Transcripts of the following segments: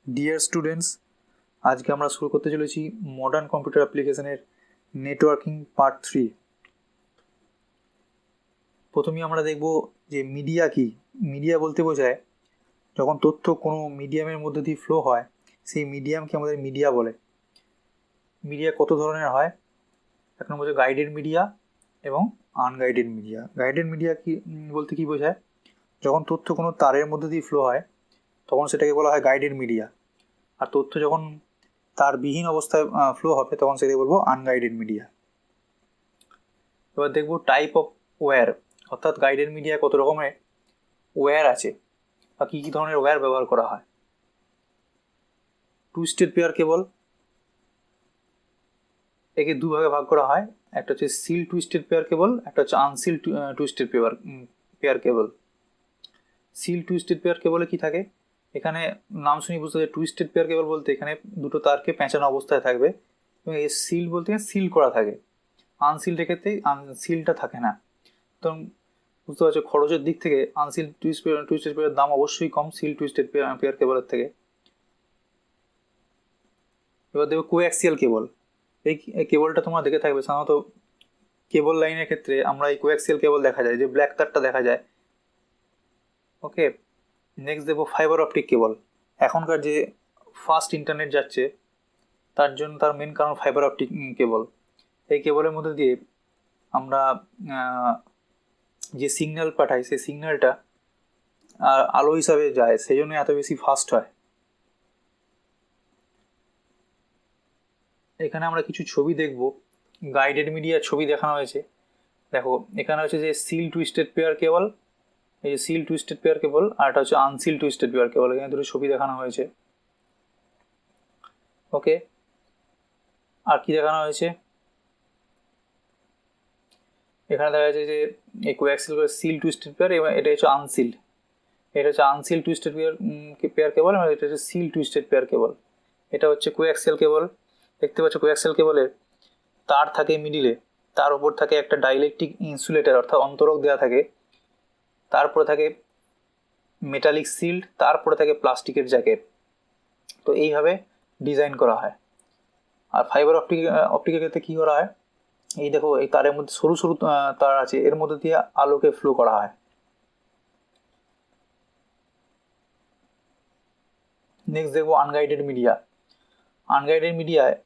Dear students, আজকে আমরা শুরু করতে চলেছি মডার্ন কম্পিউটার অ্যাপ্লিকেশনের নেটওয়ার্কিং পার্ট 3। প্রথমেই আমরা দেখব যে মিডিয়া কি। মিডিয়া বলতে বোঝায় যখন তথ্য কোনো মিডিয়ামের মধ্যে দিয়ে ফ্লো হয়, সেই মিডিয়ামকে আমাদের মিডিয়া বলে। মিডিয়া কত ধরনের হয়? এক নম্বর হচ্ছে গাইডেড মিডিয়া এবং আনগাইডেড মিডিয়া। গাইডেড মিডিয়া কি বলতে কি বোঝায়? যখন তথ্য কোনো তারের মধ্যে দিয়ে ফ্লো হয় তখন সেটাকে বলা হয় গাইডেড মিডিয়া, আর তথ্য যখন তারবিহীন অবস্থায় ফ্লো হবে তখন সেটাকে বলবো আনগাইডেড মিডিয়া। এবার দেখব টাইপ অফ ওয়্যার, অর্থাৎ গাইডেড মিডিয়া কত রকমের ওয়্যার আছে বা কী কী ধরনের ওয়্যার ব্যবহার করা হয়। টুইস্টেড পেয়ার কেবল, একে দুভাগে ভাগ করা হয়, একটা হচ্ছে সিল টুইস্টেড পেয়ার কেবল, একটা হচ্ছে unshielded twisted pair cable. Shielded twisted pair কেবলে কি থাকে? এখানে নাম শুনি বুঝতে হবে টুইস্টেড পেয়ার কেবল বলতে এখানে দুটো তারকে পেঁচানো অবস্থায় থাকবে এবং এই সিল বলতে সিল করা থাকে। আনসিলড ক্ষেত্রে সিলটা থাকে না। তো বুঝতে পারছো খরচের দিক থেকে আনসিল টুইস্টেড পেয়ারের দাম অবশ্যই কম সিল টুইস্টেড পেয়ার কেবলের থেকে। এবার দেখো কোঅ্যাক্সিয়াল কেবল। এই কেবলটা তোমরা দেখে থাকবে সাধারণত কেবল লাইনের ক্ষেত্রে আমরা এই কোঅ্যাক্সিয়াল কেবল দেখা যায়, যে ব্ল্যাক তারটা দেখা যায়। ওকে, নেক্সট দেখবো ফাইবার অপটিক কেবল। এখনকার যে ফাস্ট ইন্টারনেট যাচ্ছে তার জন্য তার মেন কারণ ফাইবার অপটিক কেবল। এই কেবলের মধ্যে দিয়ে আমরা যে সিগন্যাল পাঠাই সেই সিগন্যালটা আলো হিসাবে যায়, সেই জন্য এত বেশি ফাস্ট হয়। এখানে আমরা কিছু ছবি দেখব, গাইডেড মিডিয়ার ছবি দেখানো হয়েছে। দেখো এখানে হচ্ছে যে সিল টুইস্টেড পেয়ার কেবল, এই যে সিল টুইস্টেড পেয়ার কেবল, আর এটা হচ্ছে আনসিল টুইস্টেড পেয়ার কেবল। এখানে দুটো ছবি দেখানো হয়েছে। ওকে, আর কি দেখানো হয়েছে? এখানে দেখা যাচ্ছে যে এই কোঅ্যাক্সিয়াল সিল টুইস্টেড পেয়ার এবং এটা হচ্ছে আনসিল, এটা হচ্ছে আনসিল টুইস্টেড পেয়ার কেবল এবং এটা হচ্ছে সিল টুইস্টেড পেয়ার কেবল। এটা হচ্ছে কোঅ্যাক্সিয়াল কেবল। দেখতে পাচ্ছ কোঅ্যাক্সিয়াল কেবলের তার থাকে মিডিলে, তার উপর থাকে একটা ডাইলেকট্রিক ইনসুলেটর অর্থাৎ অন্তরক দেওয়া থাকে, তারপরে থাকে মেটালিক সিল্ড, তারপরে থাকে প্লাস্টিকের জ্যাকেট। তো এইভাবে ডিজাইন করা হয়। আর ফাইবার অপটিকের ক্ষেত্রে কী করা হয়? এই দেখো এই তারের মধ্যে সরু সরু তার আছে, এর মধ্যে দিয়ে আলোকে ফ্লো করা হয়। নেক্সট দেখবো আনগাইডেড মিডিয়া। আনগাইডেড মিডিয়ায়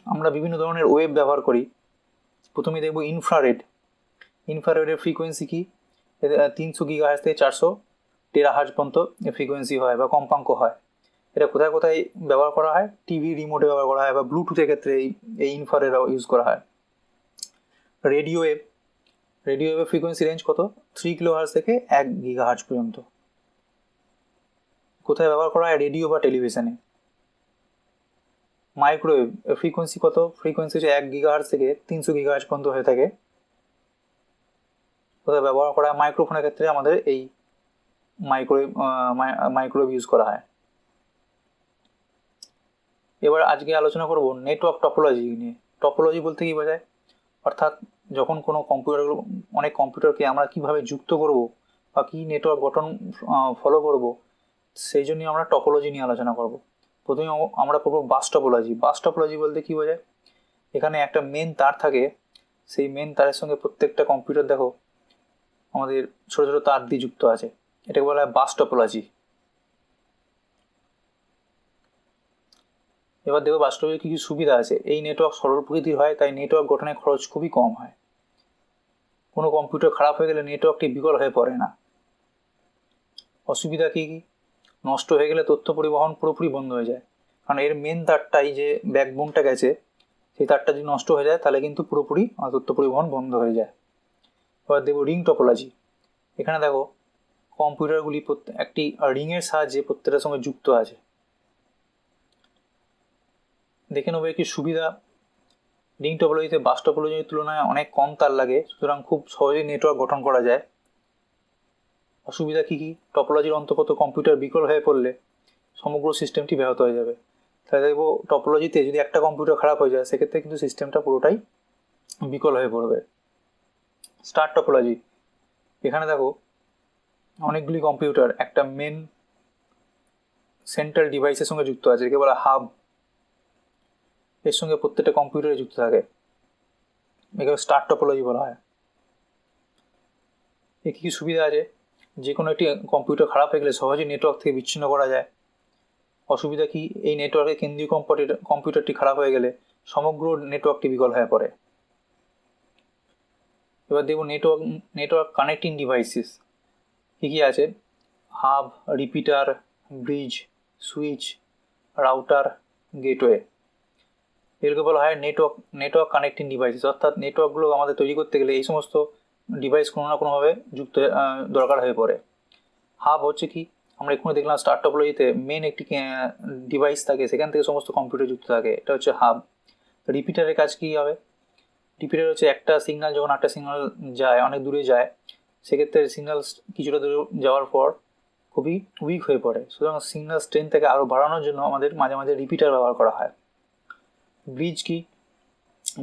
আমরা বিভিন্ন ধরনের ওয়েভ ব্যবহার করি। প্রথমে দেখবো ইনফ্রারেড। ইনফ্রারেডের ফ্রিকোয়েন্সি কি? 300 গিগাহার্জ থেকে 400 টেরাহার্জ পর্যন্ত ফ্রিকোয়েন্সি হয় বা কম্পাঙ্ক হয়। এটা কোথায় কোথায় ব্যবহার করা হয়? টিভি রিমোটে ব্যবহার করা হয় বা ব্লুটুথের ক্ষেত্রে এই ইনফ্রারেড ইউজ করা হয়। রেডিও ওয়েভ, রেডিও ওয়েভের ফ্রিকোয়েন্সি রেঞ্জ কত? 3 কিলোহার্জ থেকে 1 গিগাহার্জ পর্যন্ত। কোথায় ব্যবহার করা হয়? রেডিও বা টেলিভিশনে। মাইক্রোওয়েভ ফ্রিকোয়েন্সি কত? ফ্রিকোয়েন্সি হচ্ছে 1 গিগাহার্জ থেকে 300 গিগাহার্জ পর্যন্ত হয়ে থাকে। কোথায় ব্যবহার করা হয়? মাইক্রোফোনের ক্ষেত্রে আমাদের এই মাইক্রোওয়েভ ইউজ করা হয়। এবার আজকে আলোচনা করব নেটওয়ার্ক টপোলজি নিয়ে। টপোলজি বলতে কি বোঝায়? অর্থাৎ যখন কোনো অনেক কম্পিউটারকে আমরা কিভাবে যুক্ত করব বা কী নেটওয়ার্ক গঠন ফলো করব, সেই জন্য আমরা টপোলজি নিয়ে আলোচনা করব। প্রথমে আমরা করবো বাস টপোলজি। বাস টপোলজি বলতে কী বোঝায়? এখানে একটা মেন তার থাকে, সেই মেন তারের সঙ্গে প্রত্যেকটা কম্পিউটার দেখো আমাদের ছোটো ছোটো তার দিয়ে যুক্ত আছে, এটাকে বলা হয় বাস টপোলজি। এবার দেখো বাস টপোলজির কী কী সুবিধা আছে। এই নেটওয়ার্ক সরল প্রকৃতির হয়, তাই নেটওয়ার্ক গঠনের খরচ খুবই কম হয়। কোনো কম্পিউটার খারাপ হয়ে গেলে নেটওয়ার্কটি বিকল হয়ে পড়ে না। অসুবিধা কী কী? নষ্ট হয়ে গেলে তথ্য পরিবহন পুরোপুরি বন্ধ হয়ে যায়, কারণ এর মেন তারটাই যে ব্যাকবোনটা গেছে, সেই তারটা যদি নষ্ট হয়ে যায় তাহলে কিন্তু পুরোপুরি তথ্য পরিবহন বন্ধ হয়ে যায়। এবার দেখো রিং টপোলজি। এখানে দেখো কম্পিউটারগুলি একটি রিংয়ের সাহায্যে প্রত্যেকটার সঙ্গে যুক্ত আছে। দেখে নেবো কি সুবিধা। রিং টপোলজিতে বাস টপোলজির তুলনায় অনেক কম তার লাগে, সুতরাং খুব সহজেই নেটওয়ার্ক গঠন করা যায়। অসুবিধা কী কী? টপোলজির অন্তর্গত কম্পিউটার বিকল হয়ে পড়লে সমগ্র সিস্টেমটি ব্যাহত হয়ে যাবে। তাহলে দেখবো টপোলজিতে যদি একটা কম্পিউটার খারাপ হয়ে যায় সেক্ষেত্রে কিন্তু সিস্টেমটা পুরোটাই বিকল হয়ে পড়বে। Star topology. এখানে দেখো অনেকগুলি কম্পিউটার একটা মেন সেন্ট্রাল ডিভাইসের সঙ্গে যুক্ত আছে, একে বলা হাব। এর সঙ্গে প্রত্যেকটা কম্পিউটারে যুক্ত থাকে, একে স্টার টপোলজি বলা হয়। এর কী কী সুবিধা আছে? যে কোনো একটি কম্পিউটার খারাপ হয়ে গেলে সহজেই নেটওয়ার্ক থেকে বিচ্ছিন্ন করা যায়। অসুবিধা কি? এই নেটওয়ার্কের কেন্দ্রীয় কম্পিউটারটি খারাপ হয়ে গেলে সমগ্র নেটওয়ার্কটি বিকল হয়ে পড়ে। এবার দেখব নেটওয়ার্ক কানেক্টিং ডিভাইসেস কী কী আছে। Hub, repeater, bridge, switch, router, gateway, এগুলোকে বলা হয় নেটওয়ার্ক কানেক্টিং ডিভাইসেস। অর্থাৎ নেটওয়ার্কগুলো আমাদের তৈরি করতে গেলে এই সমস্ত ডিভাইস কোনো না কোনোভাবে দরকার হয়ে পড়ে। হাব হচ্ছে কি, আমরা এক্ষুনি দেখলাম স্টার টপোলজিতে মেন একটি ডিভাইস থাকে, সেখান থেকে সমস্ত কম্পিউটার যুক্ত থাকে, এটা হচ্ছে হাব। রিপিটারের কাজ কী হবে? রিপিটার হচ্ছে একটা সিগন্যাল যখন একটা সিগন্যাল যায়, অনেক দূরে যায়, সেক্ষেত্রে সিগন্যাল কিছুটা দূরে যাওয়ার পর খুবই উইক হয়ে পড়ে, সুতরাং সিগন্যাল স্ট্রেংথটাকে আরও বাড়ানোর জন্য আমাদের মাঝে মাঝে রিপিটার ব্যবহার করা হয়। ব্রিজ কি?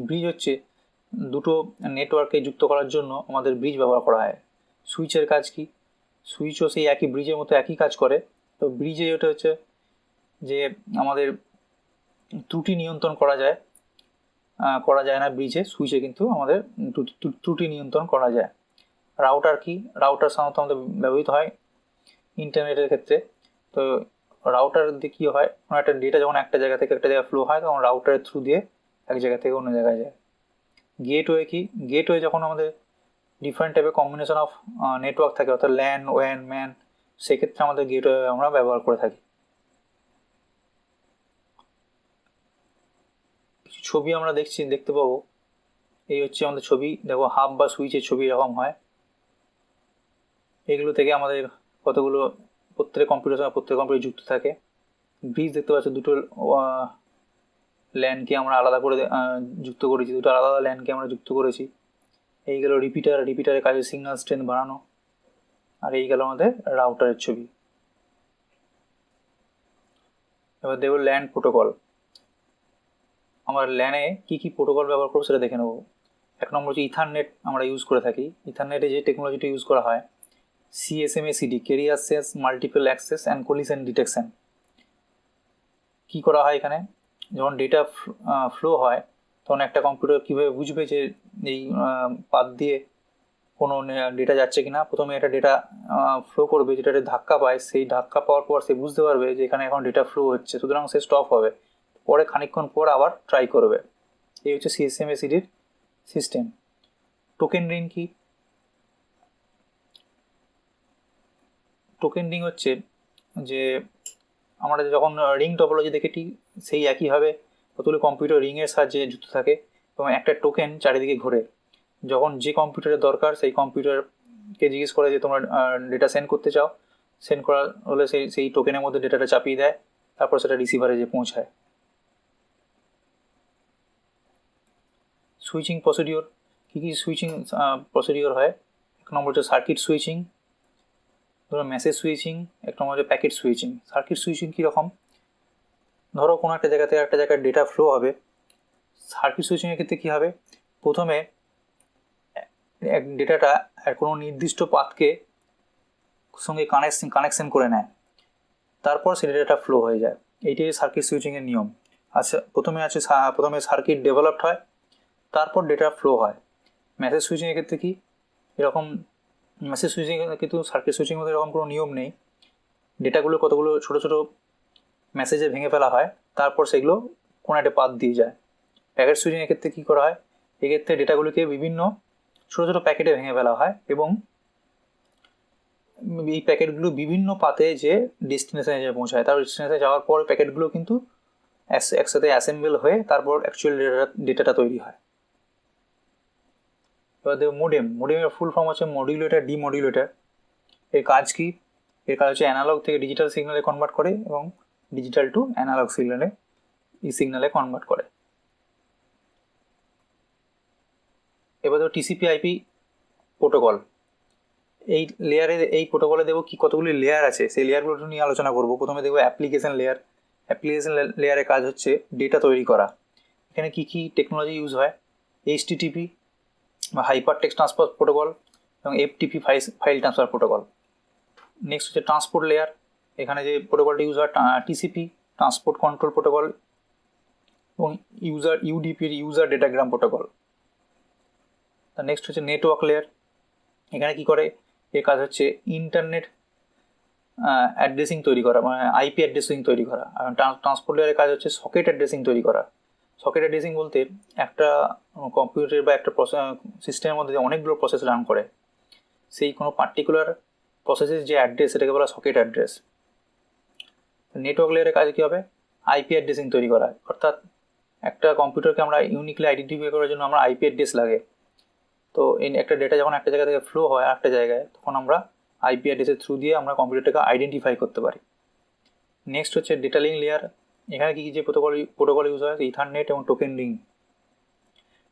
ব্রিজ হচ্ছে দুটো নেটওয়ার্কে যুক্ত করার জন্য আমাদের ব্রিজ ব্যবহার করা হয়। সুইচের কাজ কি? সুইচও সেই একই ব্রিজের মতো একই কাজ করে। তো ব্রিজে ওটা হচ্ছে যে আমাদের ত্রুটি নিয়ন্ত্রণ করা যায় না ব্রিজে, সুইচে কিন্তু আমাদের ত্রুটি নিয়ন্ত্রণ করা যায়। রাউটার কি? রাউটার সাধারণত আমাদের ব্যবহৃত হয় ইন্টারনেটের ক্ষেত্রে। তো রাউটার দিয়ে কী হয়, কোনো একটা ডেটা যখন একটা জায়গা থেকে একটা জায়গায় ফ্লো হয়, তখন রাউটারের থ্রু দিয়ে এক জায়গা থেকে অন্য জায়গায় যায়। গেটওয়ে কি? গেটওয়ে যখন আমাদের ডিফারেন্ট টাইপের কম্বিনেশন অফ নেটওয়ার্ক থাকে, অর্থাৎ ল্যান, ওয়ান, ম্যান, সেক্ষেত্রে আমাদের গেটওয়ে আমরা ব্যবহার করে থাকি। ছবি আমরা দেখতে পাবো, এই হচ্ছে আমাদের ছবি। দেখো হাব বা সুইচের ছবি এরকম হয়। এগুলো থেকে আমাদের কতগুলো প্রত্যেক কম্পিউটার যুক্ত থাকে। ব্রিজ দেখতে পাচ্ছ, দুটো ল্যানকে আমরা আলাদা করে যুক্ত করেছি, দুটো আলাদা ল্যানকে আমরা যুক্ত করেছি। এই গেল রিপিটারের কাজে সিগন্যাল স্ট্রেংথ বাড়ানো। আর এই গেল আমাদের রাউটারের ছবি। এবার দেখব ল্যান প্রোটোকল। আমরা ল্যানে কী কী প্রোটোকল ব্যবহার করবো সেটা দেখে নেব। এক নম্বর হচ্ছে ইথারনেট আমরা ইউজ করে থাকি। ইথারনেটে যে টেকনোলজিটা ইউজ করা হয়, CSMACD, carrier sense multiple access and collision detection. কী করা হয় এখানে? যখন ডেটা ফ্লো হয়, তখন একটা কম্পিউটার কীভাবে বুঝবে যে এই পাথ দিয়ে কোনো ডেটা যাচ্ছে কি না? প্রথমে একটা ডেটা ফ্লো করবে, যেটাতে ধাক্কা পায়, সেই ধাক্কা পাওয়ার পর সে বুঝতে পারবে যে এখানে এখন ডেটা ফ্লো হচ্ছে, সুতরাং সে স্টপ হবে, পরে খানিকক্ষণ পর আবার ট্রাই করবে। এই হচ্ছে CSMACDর সিস্টেম। টোকেন রিং কি? টোকেন রিং হচ্ছে যে আমরা যখন রিং টপোলজি দেখেছি, সেই একইভাবে কতগুলো কম্পিউটার রিংয়ের সাহায্যে যুক্ত থাকে এবং একটা টোকেন চারিদিকে ঘোরে। যখন যে কম্পিউটারের দরকার, সেই কম্পিউটারকে জিজ্ঞেস করে যে তোমরা ডেটা সেন্ড করতে চাও, সেন্ড করা হলে সেই টোকেনের মধ্যে ডেটাটা চাপিয়ে দেয়, তারপর সেটা রিসিভারে যে পৌঁছায়। সুইচিং প্রসিডিওর কী কী সুইচিং প্রসিডিওর হয়? এক নম্বর হচ্ছে সার্কিট সুইচিং, ধরো মেসেজ সুইচিং, এক নম্বর হচ্ছে প্যাকেট সুইচিং। সার্কিট সুইচিং কীরকম? ধরো কোনো একটা জায়গা থেকে একটা জায়গায় ডেটা ফ্লো হবে, সার্কিট সুইচিংয়ের ক্ষেত্রে কী হবে? প্রথমে ডেটাটা কোনো নির্দিষ্ট পাথকে সঙ্গে কানেকশন করে নেয়, তারপর সেই ডেটাটা ফ্লো হয়ে যায়। এইটাই সার্কিট সুইচিংয়ের নিয়ম। আচ্ছা, প্রথমে সার্কিট ডেভেলপড হয়, তারপর ডেটা ফ্লো হয়। মেসেজ সুইচিংয়ের ক্ষেত্রে কি এরকম? মেসেজ সুইচিং কিন্তু সার্কিট সুইচিংয়ের মধ্যে এরকম কোনো নিয়ম নেই। ডেটাগুলো কতগুলো ছোটো ছোটো মেসেজে ভেঙে ফেলা হয়, তারপর সেগুলো কোনো একটা পাথ দিয়ে যায়। প্যাকেট সুইচিংয়ের ক্ষেত্রে কী করা হয়? এক্ষেত্রে ডেটাগুলিকে বিভিন্ন ছোটো ছোটো প্যাকেটে ভেঙে ফেলা হয় এবং এই প্যাকেটগুলো বিভিন্ন পাতে যে ডেস্টিনেশনে যে পৌঁছায়, তার ডেস্টিনেশনে যাওয়ার পর প্যাকেটগুলো কিন্তু একসাথে অ্যাসেম্বল হয়ে তারপর অ্যাকচুয়াল ডেটাটা তৈরি হয়। এবার দেখো মোডেমের ফুল ফর্ম হচ্ছে মডিউলেটার ডিমডিউলেটার। এর কাজ কি? এর কাজ হচ্ছে অ্যানালগ থেকে ডিজিটাল সিগন্যালে কনভার্ট করে এবং ডিজিটাল টু অ্যানালগ সিগন্যালে কনভার্ট করে। এবার দেখো TCP/IP প্রোটোকল। এই প্রোটোকলে দেখবো কি কতগুলি লেয়ার আছে, সেই লেয়ারগুলো নিয়ে আলোচনা করবো। প্রথমে দেখবো অ্যাপ্লিকেশন লেয়ারের কাজ হচ্ছে ডেটা তৈরি করা। এখানে কি কি টেকনোলজি ইউজ হয়? HTTP বা হাইপার টেক্সট ট্রান্সফার প্রোটোকল এবং FTP file transfer protocol. Next হচ্ছে ট্রান্সপোর্ট লেয়ার। এখানে যে প্রোটোকলটা ইউজ হয় টিসিপি, ট্রান্সপোর্ট কন্ট্রোল প্রোটোকল, এবং ইউডিপি ইউজার ডেটাগ্রাম প্রোটোকল। তার নেক্সট হচ্ছে নেটওয়ার্ক লেয়ার। এখানে কি করে, এর কাজ হচ্ছে ইন্টারনেট অ্যাড্রেসিং তৈরি করা, মানে আইপি অ্যাড্রেসিং তৈরি করা। আর ট্রান্সপোর্ট লেয়ারের কাজ হচ্ছে সকেট অ্যাড্রেসিং তৈরি করা। সকেট অ্যাড্রেসিং বলতে একটা কম্পিউটার বা একটা সিস্টেমের মধ্যে অনেকগুলো প্রসেস রান করে, সেই কোনো পার্টিকুলার প্রসেসের যে অ্যাড্রেস সেটাকে বলা সকেট অ্যাড্রেস। নেটওয়ার্ক লেয়ারের কাজ কী হবে, আইপি অ্যাড্রেসিং তৈরি করা, অর্থাৎ একটা কম্পিউটারকে আমরা ইউনিকলি আইডেন্টিফাই করার জন্য আমরা আইপি অ্যাড্রেস লাগে। তো এই একটা ডেটা যখন একটা জায়গা থেকে ফ্লো হয় একটা জায়গায়, তখন আমরা আইপি অ্যাড্রেসের থ্রু দিয়ে আমরা কম্পিউটারটাকে আইডেন্টিফাই করতে পারি। নেক্সট হচ্ছে ডেটা লিঙ্ক লেয়ার। এখানে কী কী যে প্রোটোকল ইউজ হয়, ইথারনেট এবং টোকেন লিঙ্ক।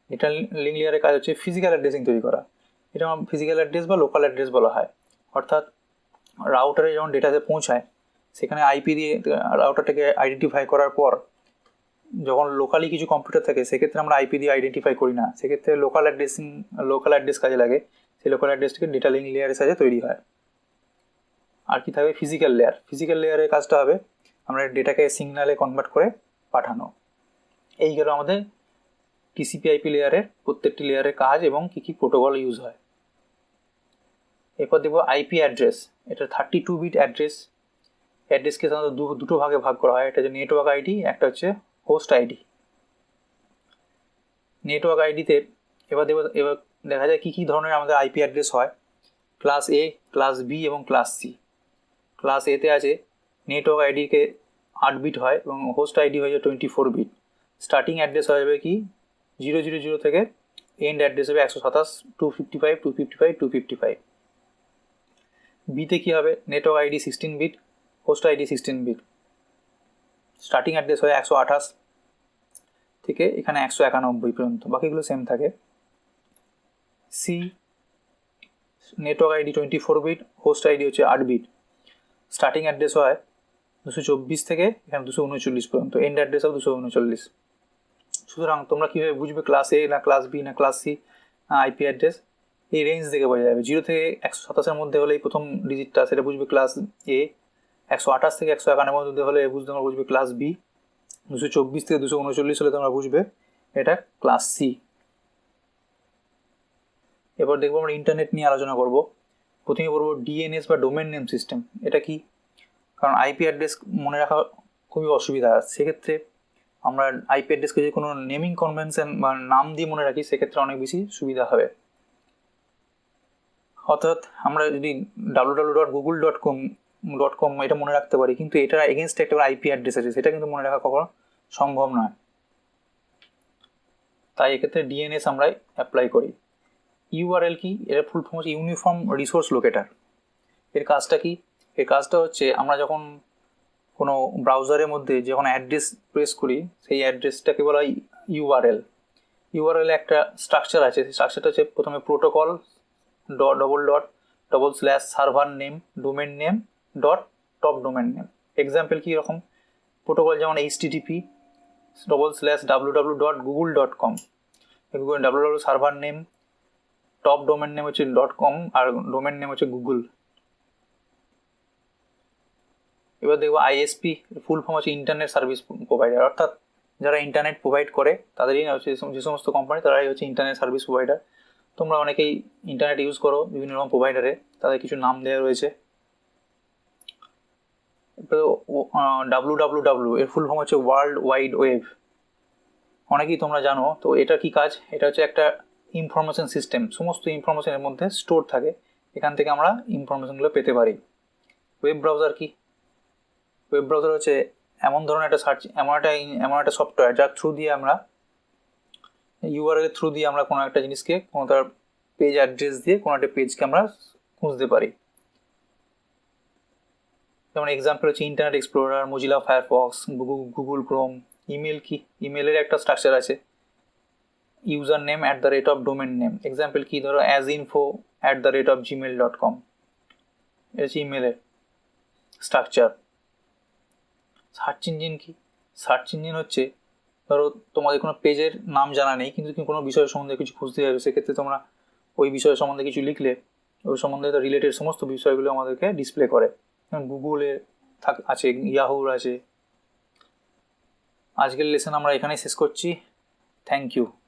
ডেটা লিঙ্ক লেয়ারের কাজ হচ্ছে ফিজিক্যাল অ্যাড্রেসিং তৈরি করা। এটা ফিজিক্যাল অ্যাড্রেস বা লোকাল অ্যাড্রেস বলা হয়। অর্থাৎ রাউটারে যখন ডেটাতে পৌঁছায়, সেখানে আইপি দিয়ে রাউটারটাকে আইডেন্টিফাই করার পর যখন লোকালি কিছু কম্পিউটার থাকে, সেক্ষেত্রে আমরা আইপি দিয়ে আইডেন্টিফাই করি না, সেক্ষেত্রে লোকাল অ্যাড্রেস কাজে লাগে। সেই লোকাল অ্যাড্রেসটাকে ডেটা লিঙ্ক লেয়ারের সাথে তৈরি হয়। আর কি থাকবে, ফিজিক্যাল লেয়ার। ফিজিক্যাল লেয়ারের কাজটা হবে আমরা ডেটাকে সিগনালে কনভার্ট করে পাঠানো। এই গেল আমাদের টিসিপি আইপি লেয়ারের প্রত্যেকটি লেয়ারের কাজ এবং কী কী প্রোটোকল ইউজ হয়। এরপর দেখব আইপি অ্যাড্রেস। এটা 32 বিট অ্যাড্রেসকে সাধারণত দুটো ভাগে ভাগ করা হয়। এটা হচ্ছে নেটওয়ার্ক আইডি, একটা হচ্ছে হোস্ট আইডি। নেটওয়ার্ক আইডিতে এবার দেখা যায় কী কী ধরনের আমাদের আইপি অ্যাড্রেস হয়। ক্লাস এ, ক্লাস বি এবং ক্লাস সি। ক্লাস এতে আছে নেটওয়ার্ক আইডিকে 8 বিট হয় এবং হোস্ট আইডি হয়ে যাবে 24 বিট। স্টার্টিং অ্যাড্রেস হয়ে যাবে কি 000 থেকে এন্ড অ্যাড্রেস হবে 127, 255, 255, 255। বিতে কী হবে, network ID 16 bit, host ID 16 bit. Starting address হয় 128 থেকে এখানে 191 পর্যন্ত, বাকিগুলো সেম থাকে। C, network ID 24 bit, host ID হচ্ছে 8 বিট। স্টার্টিং অ্যাড্রেস হয় 224 থেকে এখানে 239 পর্যন্ত, এন্ড অ্যাড্রেস হবে 239। সুতরাং তোমরা কীভাবে বুঝবে ক্লাস এ না ক্লাস বি না ক্লাস সি আইপি অ্যাড্রেস, এই রেঞ্জ থেকে বোঝা যাবে। 0 থেকে 127 মধ্যে হলে এই প্রথম ডিজিটটা, সেটা বুঝবে ক্লাস এ। 128 থেকে 151 মধ্যে হলে তোমরা বুঝবে ক্লাস বি। 224 থেকে 239 হলে তোমরা বুঝবে এটা ক্লাস সি। এবার দেখবো আমরা ইন্টারনেট নিয়ে আলোচনা করব। প্রথমে বলবো ডিএনএস বা ডোমেন নেম সিস্টেম। এটা কি, কারণ আইপি অ্যাড্রেস মনে রাখা খুবই অসুবিধা। সেক্ষেত্রে আমরা আইপি অ্যাড্রেসকে যদি কোনো নেমিং কনভেনশন বা নাম দিয়ে মনে রাখি, সেক্ষেত্রে অনেক বেশি সুবিধা হবে। অর্থাৎ আমরা যদি www.google.com এটা মনে রাখতে পারি, কিন্তু এটার এগেনস্ট একটা আইপি অ্যাড্রেস আছে, সেটা কিন্তু মনে রাখা কখনো সম্ভব নয়। তাই এক্ষেত্রে ডিএনএস আমরা অ্যাপ্লাই করি। ইউআরএল কি, এর ফুল ফর্ম হচ্ছে ইউনিফর্ম রিসোর্স লোকেটার। এর কাজটা কি, এর কাজটা হচ্ছে আমরা যখন কোনো ব্রাউজারের মধ্যে যখন অ্যাড্রেস প্রেস করি, সেই অ্যাড্রেসটাকে বলা হয় ইউআরএল। ইউআরএল একটা স্ট্রাকচার আছে, সেই স্ট্রাকচারটা হচ্ছে প্রথমে protocol //server name domain name top domain name. Example কি রকম, প্রোটোকল যেমন http //www.google.com, www server name, top domain name হচ্ছে .com আর ডোমেন নেম হচ্ছে গুগল। এবার দেখবো আইএসপি, ফুল ফর্ম হচ্ছে ইন্টারনেট সার্ভিস প্রোভাইডার। অর্থাৎ যারা ইন্টারনেট প্রোভাইড করে তাদেরই হচ্ছে, যে সমস্ত কোম্পানি তারাই হচ্ছে ইন্টারনেট সার্ভিস প্রোভাইডার। তোমরা অনেকেই ইন্টারনেট ইউজ করো বিভিন্ন রকম প্রোভাইডারে, তাদের কিছু নাম দেওয়া রয়েছে। www এর ফুল ফর্ম হচ্ছে ওয়ার্ল্ড ওয়াইড ওয়েব। অনেকেই তোমরা জানো। তো এটা কি কাজ, এটা হচ্ছে একটা ইনফরমেশন সিস্টেম, সমস্ত ইনফরমেশনের মধ্যে স্টোর থাকে, এখান থেকে আমরা ইনফরমেশনগুলো পেতে পারি। ওয়েব ব্রাউজার কি, ওয়েব ব্রাউজার হচ্ছে এমন ধরনের একটা এমন একটা সফটওয়্যার যার থ্রু দিয়ে আমরা ইউআরএল থ্রু দিয়ে আমরা কোনো একটা জিনিসকে, কোনো তার পেজ অ্যাড্রেস দিয়ে কোনো একটা পেজকে আমরা খুঁজতে পারি। যেমন এক্সাম্পল হচ্ছে internet explorer, Mozilla Firefox, Google Chrome. Email কি, ইমেলের একটা স্ট্রাকচার আছে, user name @domain name. Example কি, ধরো asinfo@gmail.com। এটা হচ্ছে ইমেলের স্ট্রাকচার। সার্চ ইঞ্জিন কি, সার্চ ইঞ্জিন হচ্ছে ধরো তোমাদের কোনো পেজের নাম জানা নেই, কিন্তু কোনো বিষয় সম্বন্ধে কিছু খুঁজতে যাবে, সেক্ষেত্রে তোমরা ওই বিষয় সম্বন্ধে কিছু লিখলে ওই সম্বন্ধে রিলেটেড সমস্ত বিষয়গুলো আমাদেরকে ডিসপ্লে করে। গুগলের আছে, ইয়াহুর আছে। আজকের লেসন আমরা এখানেই শেষ করছি। Thank you.